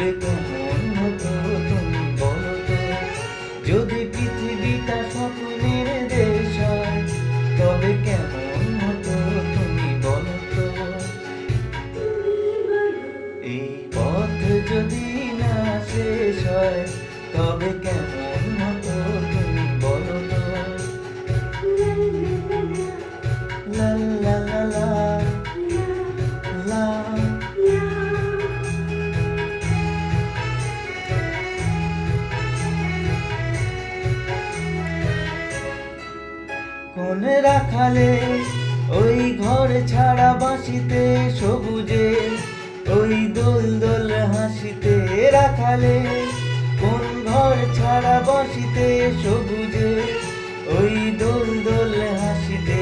তবে কেমন হতো তুমি বলো তো, যদি পৃথিবীটা স্বপ্নের দেশ হয়, তবে কেমন হতো তুমি বলো তো। এই পথ যদি না শেষ হয়, তবে কেমন হতো তুমি বলো তো। লা লা লা লা লা। কোন রাখালে ওই ঘর ছাড়া বাঁশিতে সবুজে, ওই দোল দোল হাসিতে রাখালে, কোন ঘর ছাড়া বাঁশিতে সবুজে, ওই দোল দোল